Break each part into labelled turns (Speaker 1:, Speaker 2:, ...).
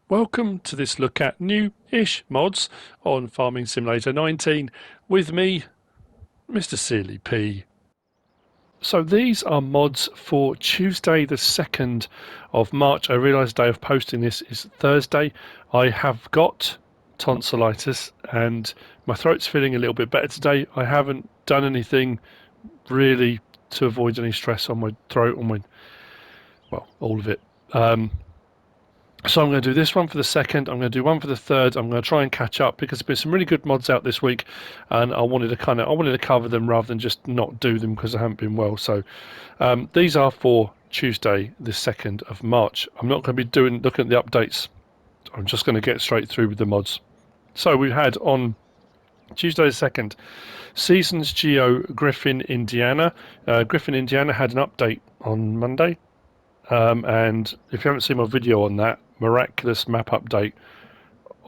Speaker 1: Welcome to this look at new-ish mods on Farming Simulator 19 with me, MrSealyp. So these are mods for Tuesday the 2nd of March. I realise the day of posting this is Thursday. I have got tonsillitis and my throat's feeling a little bit better today. I haven't done anything really to avoid any stress on my throat, well, all of it. So I'm going to do this one for the 2nd, I'm going to do one for the 3rd, I'm going to try and catch up because there's been some really good mods out this week and I wanted to cover them rather than just not do them because I haven't been well. So these are for Tuesday the 2nd of March. I'm not going to be looking at the updates, I'm just going to get straight through with the mods. So we had on Tuesday the 2nd, Seasons Geo Griffin, Indiana. Griffin, Indiana had an update on Monday. And if you haven't seen my video on that, miraculous map update,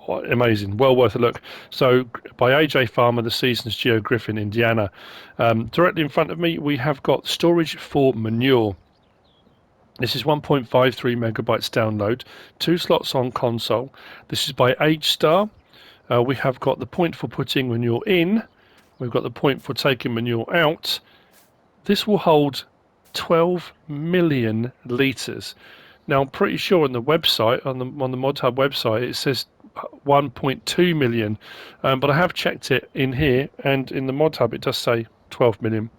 Speaker 1: amazing, well worth a look. So by AJ Farmer, the Seasons Geo Griffin, Indiana. Directly in front of me, we have got storage for manure. This is 1.53 megabytes download, 2 slots on console. This is by Agestar. We have got the point for putting manure in. We've got the point for taking manure out. This will hold 12 million litres. Now I'm pretty sure on the website, on the ModHub website, it says 1.2 million, but I have checked it in here, and in the ModHub it does say 12 million.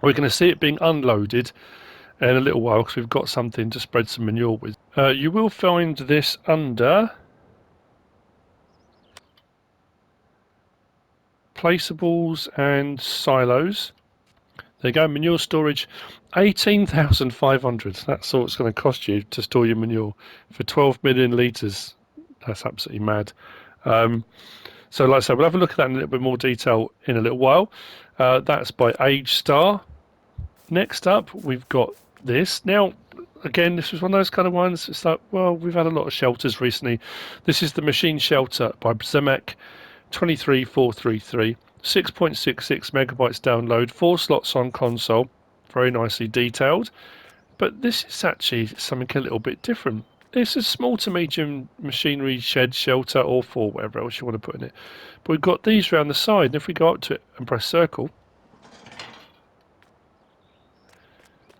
Speaker 1: We're going to see it being unloaded in a little while because we've got something to spread some manure with. You will find this under placeables and silos. There you go, manure storage, 18,500. That's all it's going to cost you to store your manure for 12 million litres. That's absolutely mad. So like I said, we'll have a look at that in a little bit more detail in a little while. That's by Agestar. Next up, we've got this. Now, again, this was one of those kind of ones. It's like, well, we've had a lot of shelters recently. This is the machine shelter by Zemek 23433. 6.66 megabytes download, 4 slots on console, very nicely detailed. But this is actually something a little bit different. It's a small to medium machinery shed shelter, or for whatever else you want to put in it. But we've got these around the side, and if we go up to it and press circle,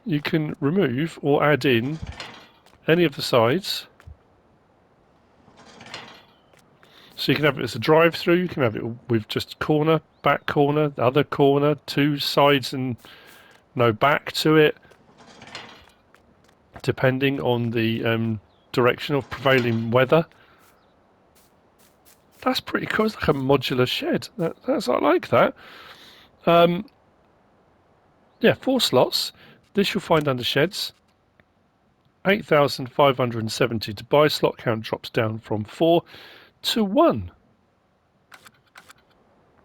Speaker 1: you can remove or add in any of the sides. So you can have it as a drive-through, you can have it with just corner, back corner, the other corner, 2 sides and no back to it, depending on the direction of prevailing weather. That's pretty cool. It's like a modular shed. I like that. Yeah, 4 slots. This you'll find under sheds. 8,570 to buy. Slot count drops down from 4 to 1.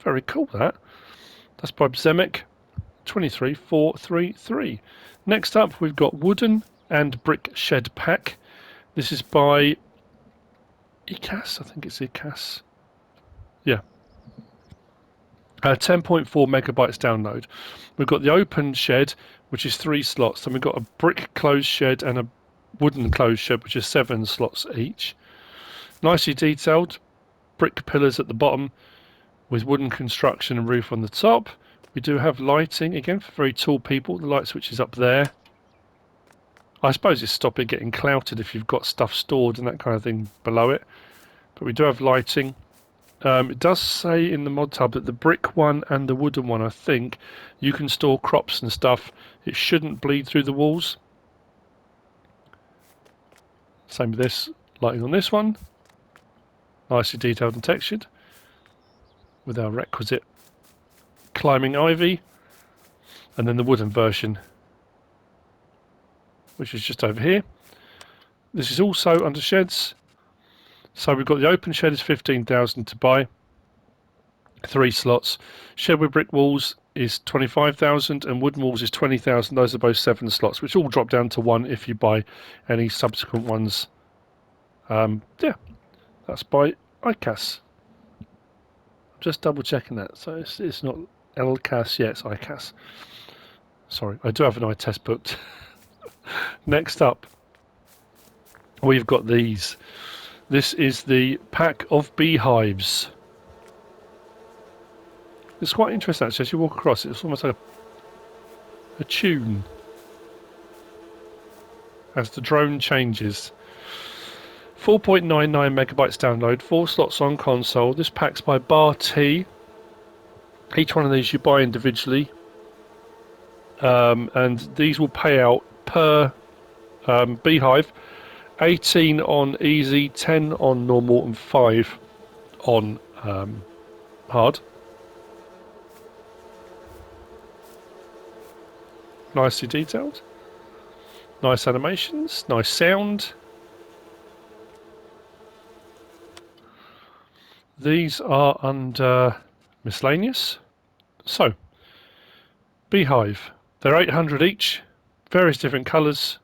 Speaker 1: Very cool, that. That's by Zemek 23433. Next up, we've got wooden and brick shed pack. This is by ikas. I think it's ikas. Yeah. 10.4 megabytes download. We've got the open shed, which is 3 slots. Then we've got a brick closed shed and a wooden closed shed, which is 7 slots each. Nicely detailed. Brick pillars at the bottom with wooden construction and roof on the top. We do have lighting, again, for very tall people. The light switch is up there. I suppose it's stopping getting clouted if you've got stuff stored and that kind of thing below it. But we do have lighting. It does say in the mod tab that the brick one and the wooden one, I think, you can store crops and stuff. It shouldn't bleed through the walls. Same with this, lighting on this one. Nicely detailed and textured with our requisite climbing ivy, and then the wooden version, which is just over here. This is also under sheds. So we've got the open shed is 15,000 to buy, 3 slots. Shed with brick walls is 25,000 and wooden walls is 20,000. Those are both 7 slots, which all drop down to 1 if you buy any subsequent ones. Yeah, that's by ikas. Just double checking that. So it's not LCAS, yeah, it's ikas. Sorry, I do have an eye test booked. Next up, we've got these. This is the pack of Beehives. It's quite interesting actually, as you walk across it, it's almost like a tune as the drone changes. 4.99 megabytes download, 4 slots on console. This pack's by BarT. Each one of these you buy individually, and these will pay out per Beehive. 18 on easy, 10 on normal, and 5 on hard. Nicely detailed. Nice animations, nice sound. These are under miscellaneous. So, Beehive. They're 800 each, various different colours.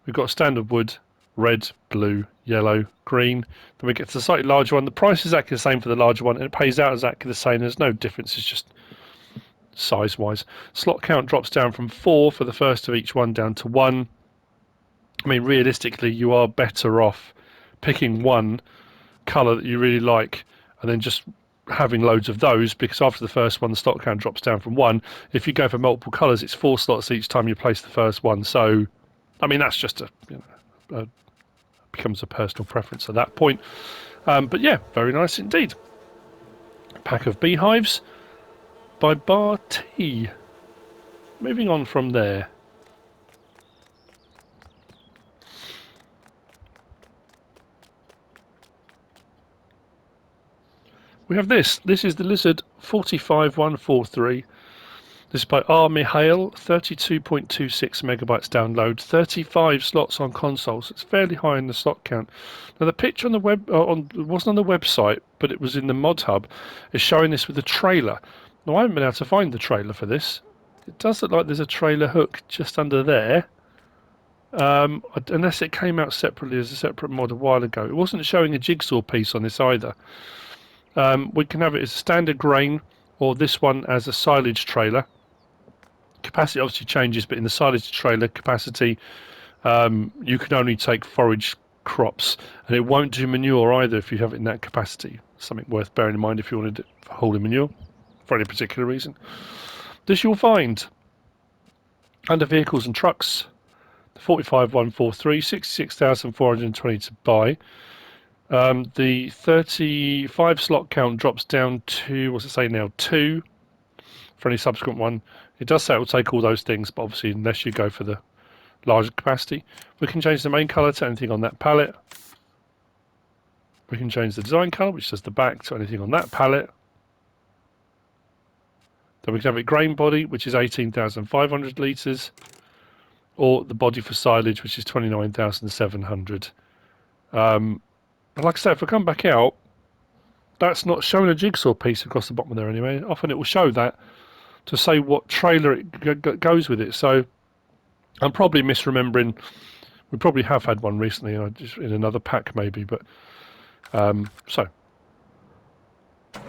Speaker 1: We've got standard wood, red, blue, yellow, green. Then we get to the slightly larger one. The price is exactly the same for the larger one, and it pays out exactly the same. There's no difference, it's just size-wise. Slot count drops down from 4 for the first of each one down to 1. I mean, realistically, you are better off picking one colour that you really like and then just having loads of those, because after the first one, the slot count drops down from 1. If you go for multiple colours, it's 4 slots each time you place the first one. So, I mean, that's just becomes a personal preference at that point. But yeah, very nice indeed. A pack of Beehives by BarT. Moving on from there. We have this. This is the Lizard 45143. This is by Mihail, 32.26 megabytes download, 35 slots on console, so it's fairly high in the slot count. Now the picture on the web, it wasn't on the website, but it was in the mod hub, is showing this with a trailer. Now I haven't been able to find the trailer for this. It does look like there's a trailer hook just under there, unless it came out separately as a separate mod a while ago. It wasn't showing a jigsaw piece on this either. We can have it as a standard grain, or this one as a silage trailer. Capacity obviously changes, but in the silage trailer capacity, you can only take forage crops, and it won't do manure either if you have it in that capacity. Something worth bearing in mind if you wanted it for hauling manure for any particular reason. This you'll find under vehicles and trucks, the 45143, 66,420 to buy. The 35 slot count drops down to, what's it say now, 2 for any subsequent one. It does say it will take all those things, but obviously unless you go for the larger capacity. We can change the main colour to anything on that palette. We can change the design colour, which says the back, to anything on that palette. Then we can have it grain body, which is 18,500 litres, or the body for silage, which is 29,700. And like I said, if I come back out, that's not showing a jigsaw piece across the bottom there anyway. Often it will show that to say what trailer it goes with it. So I'm probably misremembering. We probably have had one recently, just in another pack maybe. But so it's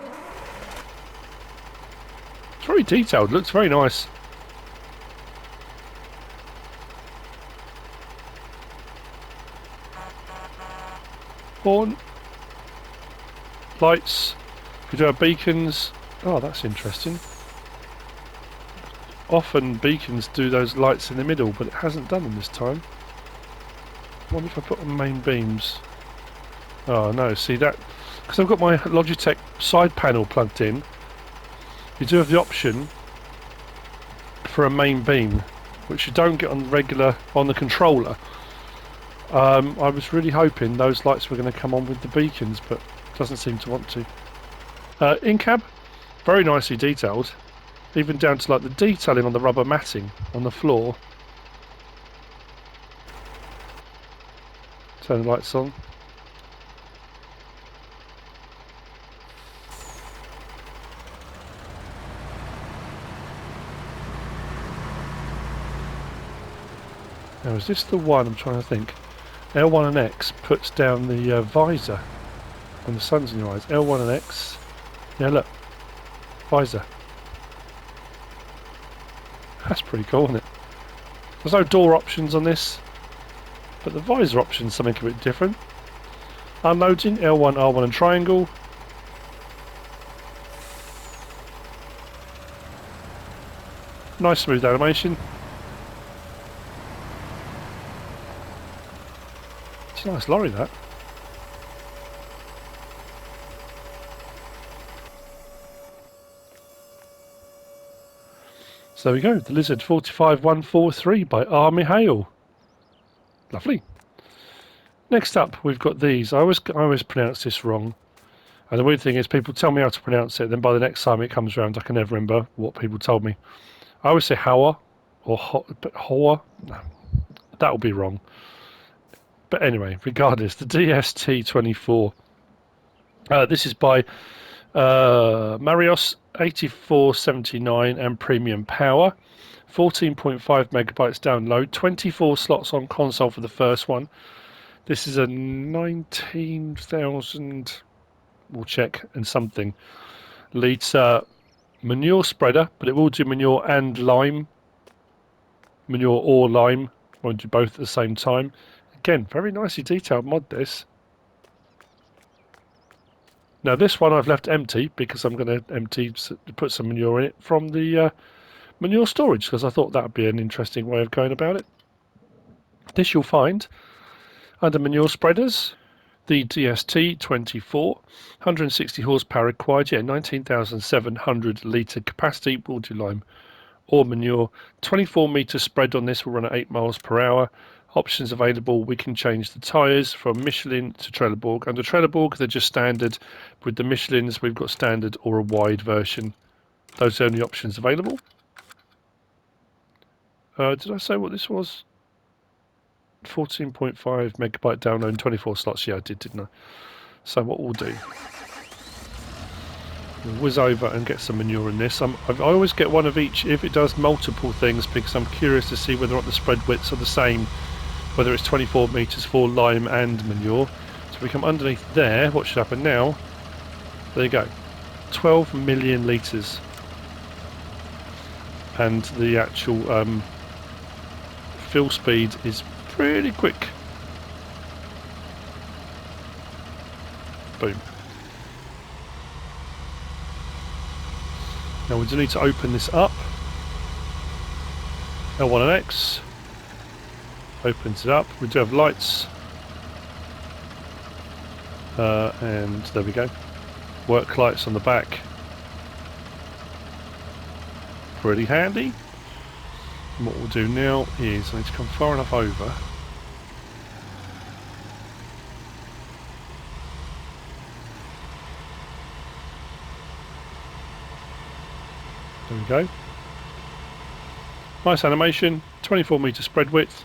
Speaker 1: very detailed. Looks very nice. Horn, lights. We do have beacons. Oh, that's interesting. Often beacons do those lights in the middle, but it hasn't done them this time. I wonder if I put on main beams. Oh no, see that, because I've got my Logitech side panel plugged in, you do have the option for a main beam, which you don't get on the controller. I was really hoping those lights were going to come on with the beacons, but it doesn't seem to want to. In-cab, very nicely detailed, even down to like the detailing on the rubber matting on the floor. Turn the lights on. Now is this the one, I'm trying to think. L1 and X puts down the visor when the sun's in your eyes. L1 and X. Yeah, look. Visor. That's pretty cool, isn't it? There's no door options on this, but the visor option's something a bit different. Unloading, L1, R1 and triangle. Nice smooth animation. It's a nice lorry, that. So there we go, the Lizard 45143 by Mihail. Lovely. Next up, we've got these. I always pronounce this wrong. And the weird thing is, people tell me how to pronounce it, then by the next time it comes around, I can never remember what people told me. I always say Hawe or Hawe. No, that will be wrong. But anyway, regardless, the DST24. This is by Marios 8479 and PremiumPower. 14.5 megabytes download, 24 slots on console for the first one. This is a 19,000, we'll check, and something litre manure spreader, but it will do manure and lime. Manure or lime, won't do both at the same time. Again, very nicely detailed mod, this. Now this one I've left empty because I'm going to put some manure in it from the manure storage, because I thought that would be an interesting way of going about it. This you'll find under manure spreaders, the DST24, 160 horsepower required, 19,700 litre capacity, will do lime or manure. 24 metre spread on this will run at 8 miles per hour. Options available, we can change the tyres from Michelin to Trelleborg. Under Trelleborg, they're just standard. With the Michelins, we've got standard or a wide version. Those are the only options available. Did I say what this was? 14.5 megabyte download and 24 slots. Yeah, I did, didn't I? So what we'll do, we'll whiz over and get some manure in this. I always get one of each if it does multiple things, because I'm curious to see whether or not the spread widths are the same, whether it's 24 metres for lime and manure. So we come underneath there, what should happen now? There you go, 12 million litres. And the actual fill speed is pretty quick. Boom. Now we do need to open this up. L1 and X opens it up. We do have lights, and there we go. Work lights on the back. Pretty handy. And what we'll do now is I need to come far enough over. There we go. Nice animation, 24 metre spread width.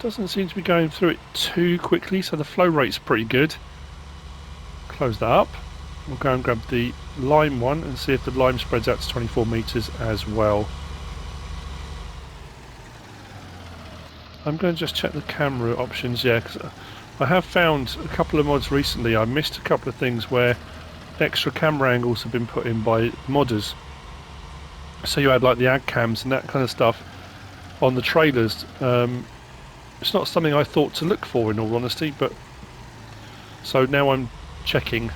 Speaker 1: Doesn't seem to be going through it too quickly, so the flow rate's pretty good. Close that up. We'll go and grab the lime one and see if the lime spreads out to 24 metres as well. I'm going to just check the camera options, yeah, because I have found a couple of mods recently. I missed a couple of things where extra camera angles have been put in by modders. So you had like the ag cams and that kind of stuff on the trailers. It's not something I thought to look for, in all honesty, but so now I'm checking.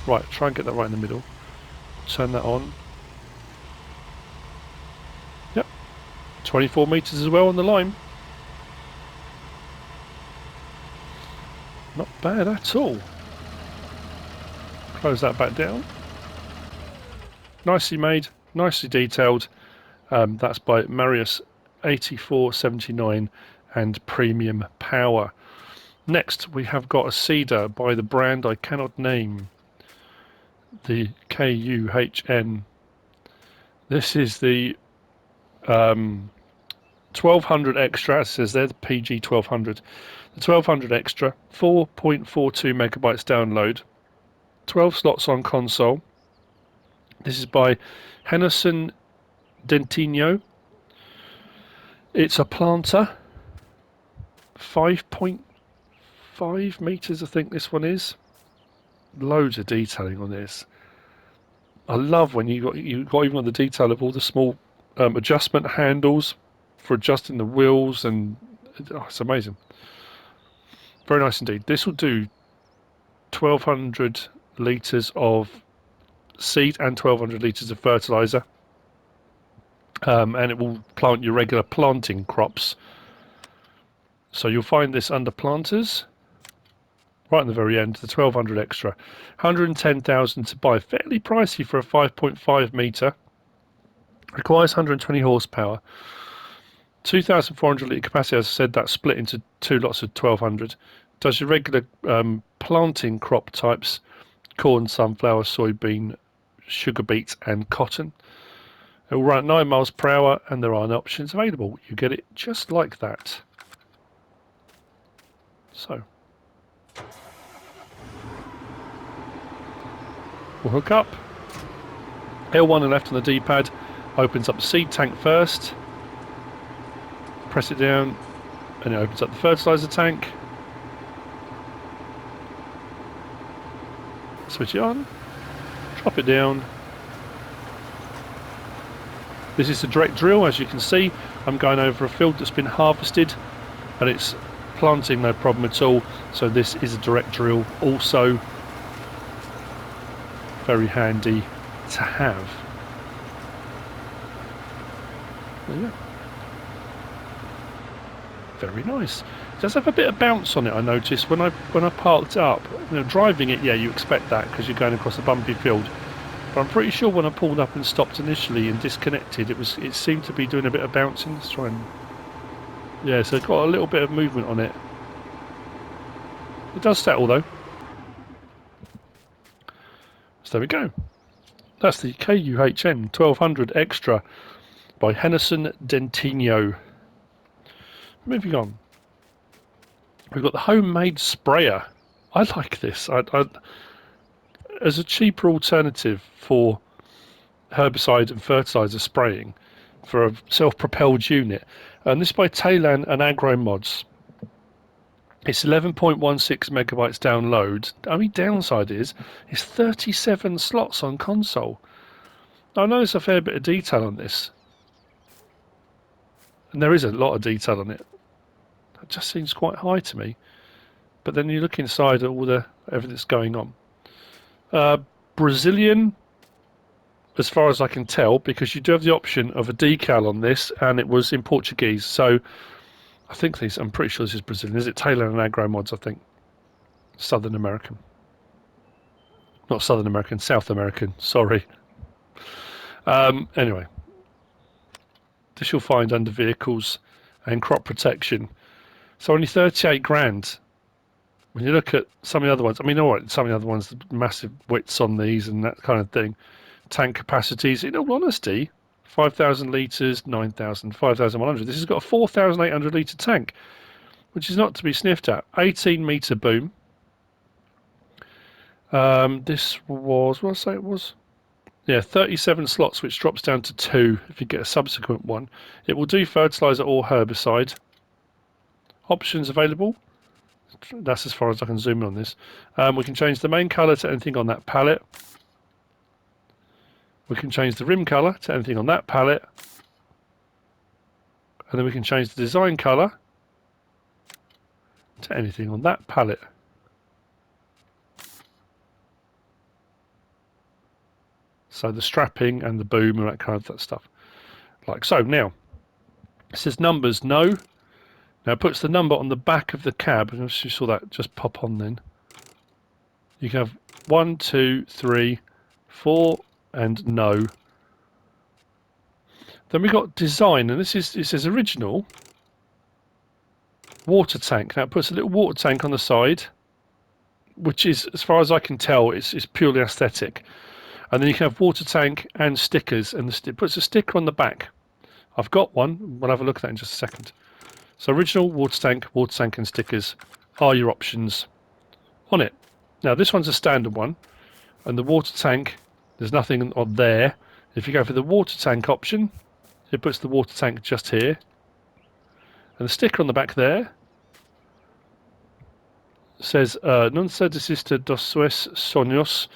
Speaker 1: Right, try and get that right in the middle. Turn that on. Yep, 24 metres as well on the lime. Not bad at all. Close that back down. Nicely made, nicely detailed. That's by Marius 8479 and PremiumPower. Next, we have got a seeder by the brand I cannot name. The Kuhn. This is the 1200 extra. It says there, the PG 1200. The 1200 extra, 4.42 megabytes download, 12 slots on console. This is by Hemerson Dentinho. It's a planter, 5.5 meters, I think this one is. Loads of detailing on this. I love when you got even on the detail of all the small adjustment handles for adjusting the wheels, and it's amazing. Very nice indeed. This will do 1,200 litres of seed and 1,200 litres of fertiliser. And it will plant your regular planting crops. So you'll find this under planters, right in the very end, the 1,200 extra. 110,000 to buy. Fairly pricey for a 5.5 metre. Requires 120 horsepower. 2,400 litre capacity, as I said, that's split into two lots of 1,200. Does your regular planting crop types: corn, sunflower, soybean, sugar beet and cotton. It will run at 9 miles per hour and there are no options available. You get it just like that. So we'll hook up. L1 and left on the D-pad opens up the seed tank first. Press it down and it opens up the fertiliser tank. Switch it on, drop it down. This is a direct drill, as you can see. I'm going over a field that's been harvested and it's planting no problem at all. So this is a direct drill, also very handy to have. There you go. Very nice. It does have a bit of bounce on it, I noticed when I parked up. You know, driving it, yeah, you expect that because you're going across a bumpy field. But I'm pretty sure when I pulled up and stopped initially and disconnected, it seemed to be doing a bit of bouncing. Let's try and... yeah, so it's got a little bit of movement on it. It does settle though. So there we go. That's the Kuhn 1200 Extra by Hemerson Dentinho. Moving on. We've got the homemade sprayer. I like this. As a cheaper alternative for herbicide and fertiliser spraying for a self-propelled unit. And this is by Tailan and Agro mods. It's 11.16 megabytes download. The only downside is it's 37 slots on console. Now, I know there's a fair bit of detail on this. And there is a lot of detail on it. It just seems quite high to me. But then you look inside at all the everything that's going on. Brazilian, as far as I can tell, because you do have the option of a decal on this, and it was in Portuguese. So I think these, I'm pretty sure this is Brazilian. Is it Tailan and Agro mods? I think Southern American, not Southern American, South American. Sorry. Anyway, this you'll find under vehicles and crop protection. So only 38 grand. When you look at some of the other ones, I mean, all right, some of the other ones, massive widths on these and that kind of thing. Tank capacities, in all honesty, 5,000 litres, 9,000, 5,100. This has got a 4,800 litre tank, which is not to be sniffed at. 18 metre boom. This was, what did I say it was? Yeah, 37 slots, which drops down to 2 if you get a subsequent one. It will do fertiliser or herbicide. Options available. That's as far as I can zoom in on this. We can change the main colour to anything on that palette. We can change the rim colour to anything on that palette. And then we can change the design colour to anything on that palette. So the strapping and the boom and that kind of that stuff. Like so. Now, it says numbers, no. Now it puts the number on the back of the cab, and you saw that just pop on then. You can have 1, 2, 3, 4, and no. Then we got design, and this is, it says original water tank. Now it puts a little water tank on the side, which is, as far as I can tell, it's purely aesthetic. And then you can have water tank and stickers, and it puts a sticker on the back. I've got one. We'll have a look at that in just a second. So original, water tank and stickers are your options on it. Now this one's a standard one, and the water tank, there's nothing on there. If you go for the water tank option, it puts the water tank just here. And the sticker on the back there says Non se desista dos seus sonhos,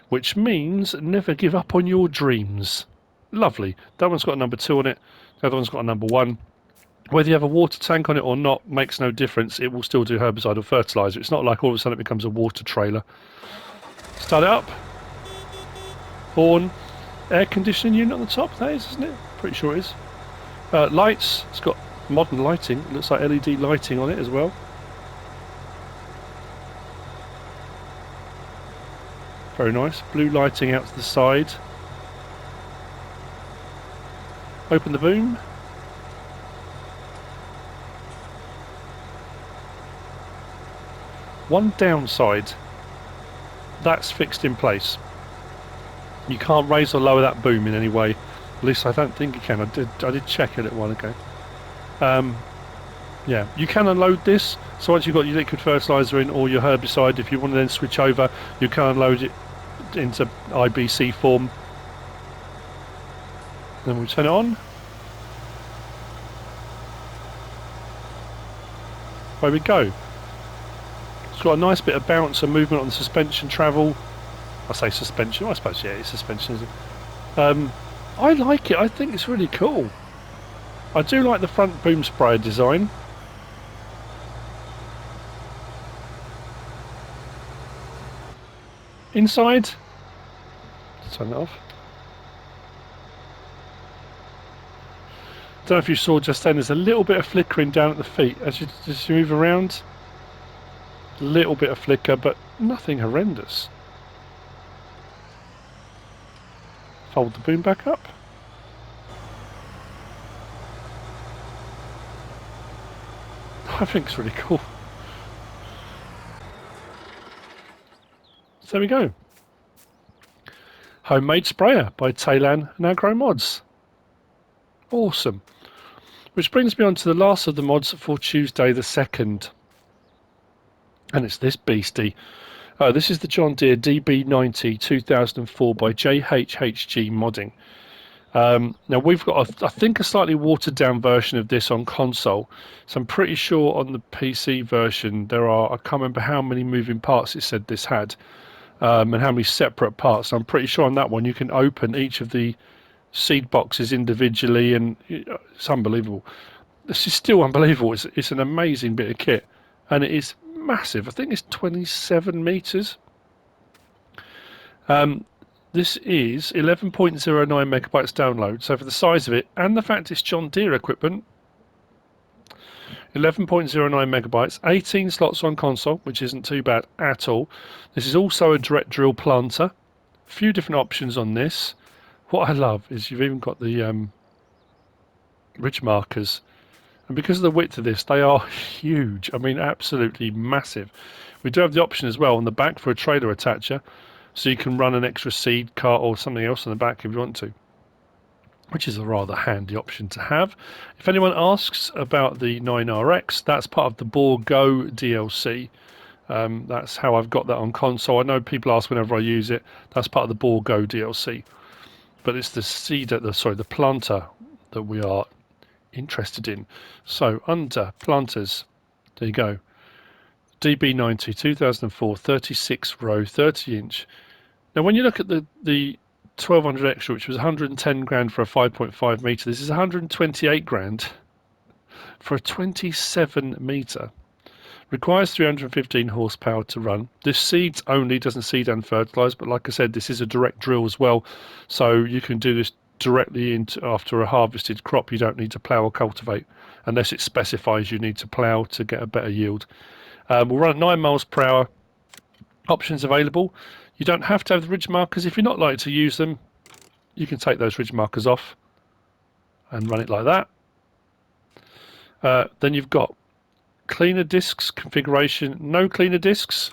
Speaker 1: which means never give up on your dreams. Lovely. That one's got a number 2 on it. The other one's got a number 1. Whether you have a water tank on it or not makes no difference. It will still do herbicide or fertiliser. It's not like all of a sudden it becomes a water trailer. Start it up. Horn. Air conditioning unit on the top, that is, isn't it? Pretty sure it is. Lights. It's got modern lighting. It looks like LED lighting on it as well. Very nice. Blue lighting out to the side. Open the boom. One downside. That's fixed in place. You can't raise or lower that boom in any way. At least I don't think you can. I did check it a little while ago. Yeah, you can unload this. So once you've got your liquid fertiliser in or your herbicide, if you want to then switch over, you can unload it into IBC form. Then we'll turn it on. Away we go. It's got a nice bit of bounce and movement on the suspension travel. I say suspension, I suppose, yeah, it's suspension, isn't it? I like it, I think it's really cool. I do like the front boom sprayer design. Inside, turn that off. Don't know if you saw just then, there's a little bit of flickering down at the feet as you move around. A little bit of flicker, but nothing horrendous. Fold the boom back up. I think it's really cool. So there we go. Homemade sprayer by Tailan and Agro mods. Awesome. Which brings me on to the last of the mods for Tuesday the 2nd. And it's this beastie. This is the John Deere DB90 2004 by JHHG modding. Now we've got, I think, a slightly watered down version of this on console. So I'm pretty sure on the PC version there are, I can't remember how many moving parts it said this had. And how many separate parts. I'm pretty sure on that one you can open each of the seed boxes individually, and it's unbelievable. This is still unbelievable. It's an amazing bit of kit, and it is massive. I think it's 27 meters. This is 11.09 megabytes download. So for the size of it and the fact it's John Deere equipment, 11.09 megabytes, 18 slots on console, which isn't too bad at all. This is also a direct drill planter. A few different options on this. What I love is you've even got the ridge markers. And because of the width of this, they are huge. I mean, absolutely massive. We do have the option as well on the back for a trailer attacher. So you can run an extra seed cart or something else on the back if you want to, which is a rather handy option to have. If anyone asks about the 9RX, that's part of the BarT Go DLC. That's how I've got that on console. I know people ask whenever I use it. That's part of the BarT Go DLC. But it's the the planter that we are interested in. So under planters, there you go. DB90 2004 36 row 30 inch. Now when you look at the 1200 extra, which was 110 grand for a 5.5 meter, this is 128 grand for a 27 meter. Requires 315 horsepower to run. This seeds only, doesn't seed and fertilise, but like I said, this is a direct drill as well, so you can do this directly into after a harvested crop. You don't need to plough or cultivate unless it specifies you need to plough to get a better yield. We'll run at 9 miles per hour. Options available. You don't have to have the ridge markers. If you're not likely to use them, you can take those ridge markers off and run it like that. Then you've got cleaner discs configuration, no cleaner discs,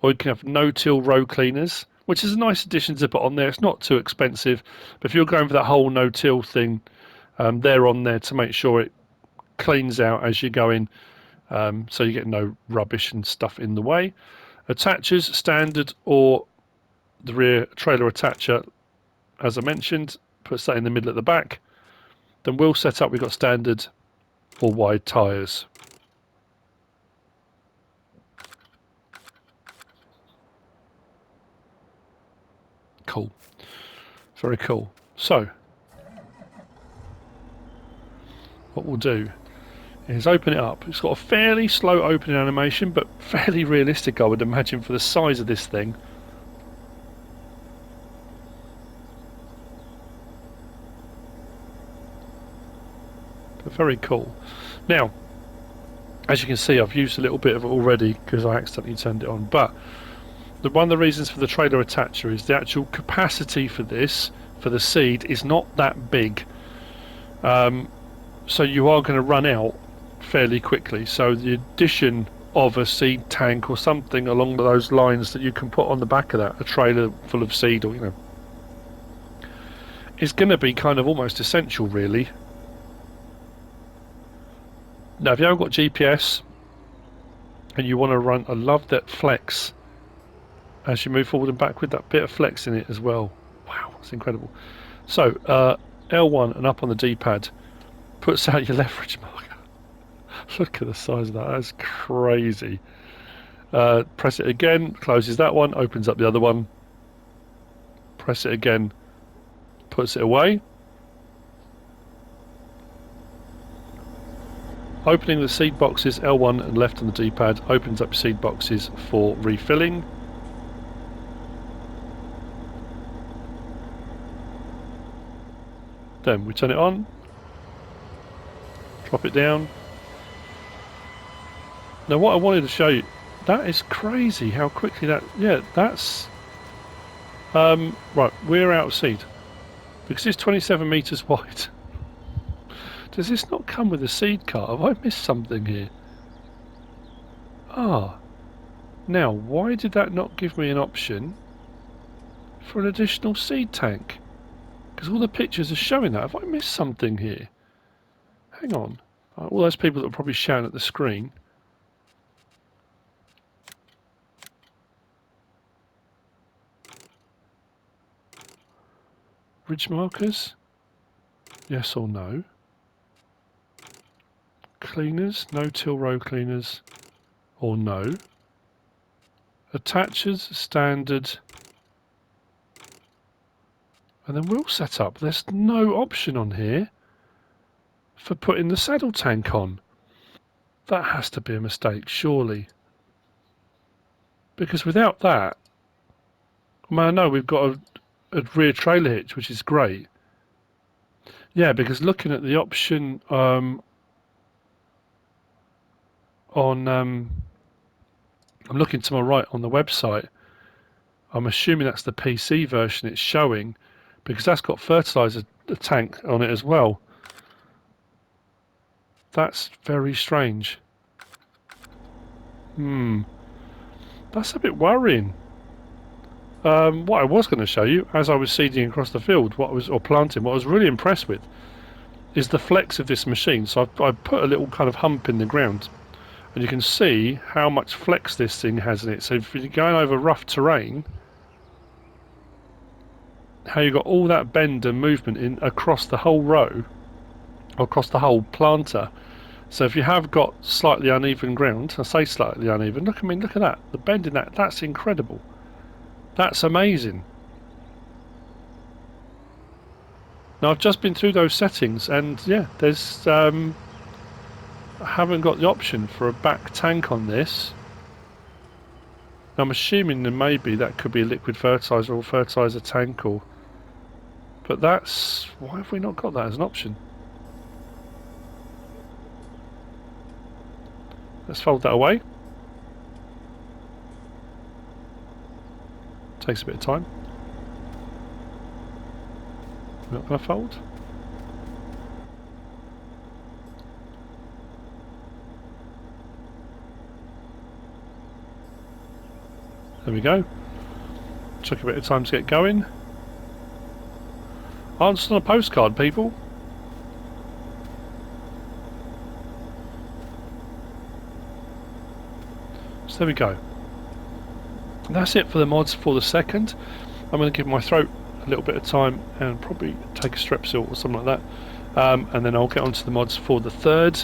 Speaker 1: or you can have no-till row cleaners, which is a nice addition to put on there. It's not too expensive, but if you're going for that whole no-till thing, they're on there to make sure it cleans out as you go in, so you get no rubbish and stuff in the way. Attachers, standard or the rear trailer attacher, as I mentioned, puts that in the middle at the back. Then wheel setup, we've got standard or wide tyres. Cool. Very cool. So, what we'll do is open it up. It's got a fairly slow opening animation, but fairly realistic, I would imagine, for the size of this thing. But very cool. Now, as you can see, I've used a little bit of it already because I accidentally turned it on, but one of the reasons for the trailer attacher is the actual capacity for this, for the seed, is not that big. So you are going to run out fairly quickly. So the addition of a seed tank or something along those lines that you can put on the back of that, a trailer full of seed, or is going to be kind of almost essential, really. Now, if you haven't got GPS and you want to run, I love that flex as you move forward and backward, that bit of flex in it as well. Wow, it's incredible. So L1 and up on the D-pad puts out your leverage marker. Look at the size of that. That's crazy. Press it again, closes that one, opens up the other one. Press it again, puts it away. Opening the seed boxes, L1 and left on the D-pad, opens up seed boxes for refilling. Then we turn it on, drop it down. Now what I wanted to show you, that is crazy how quickly that, that's, right, we're out of seed. Because it's 27 metres wide. Does this not come with a seed cart? Have I missed something here? Now why did that not give me an option for an additional seed tank? Because all the pictures are showing that. Have I missed something here? Hang on. All those people that are probably shouting at the screen. Ridge markers? Yes or no? Cleaners? No till row cleaners? Or no? Attachers, standard. And then wheel setup. There's no option on here for putting the saddle tank on. That has to be a mistake, surely. Because without that, I mean, I know we've got a rear trailer hitch, which is great. Yeah, because looking at the option I'm looking to my right on the website. I'm assuming that's the PC version it's showing, because that's got fertilizer tank on it as well. That's very strange. That's a bit worrying. What I was going to show you, as I was seeding across the field, or planting, what I was really impressed with is the flex of this machine. So I put a little kind of hump in the ground, and you can see how much flex this thing has in it. So if you're going over rough terrain, how you got all that bend and movement in across the whole row, or across the whole planter. So if you have got slightly uneven ground, I say slightly uneven, look at that, the bend in that, that's incredible. That's amazing. Now I've just been through those settings, and yeah, there's I haven't got the option for a back tank on this. I'm assuming that maybe that could be a liquid fertilizer or fertilizer tank, or. But that's, why have we not got that as an option? Let's fold that away. Takes a bit of time. Not going to fold. There we go. Took a bit of time to get going. Answered on a postcard, people. So there we go. And that's it for the mods for the second. I'm going to give my throat a little bit of time and probably take a Strepsil or something like that. And then I'll get onto the mods for the third.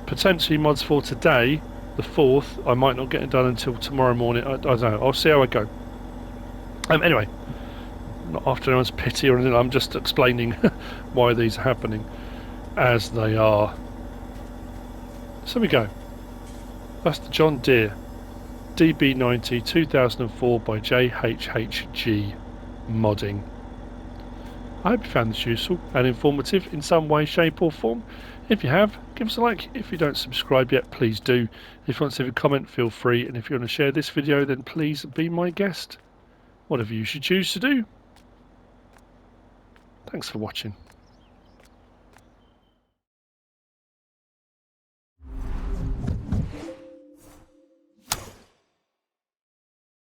Speaker 1: Potentially mods for today, the fourth. I might not get it done until tomorrow morning. I don't know. I'll see how I go. Anyway, not after anyone's pity or anything. I'm just explaining why these are happening. as they are. So we go. That's the John Deere DB90 2004 by JHHG modding. I hope you found this useful and informative in some way, shape or form. If you have, give us a like. If you don't subscribe yet, please do. If you want to leave a comment, feel free. And if you want to share this video, then please be my guest. Whatever you should choose to do. Thanks for watching.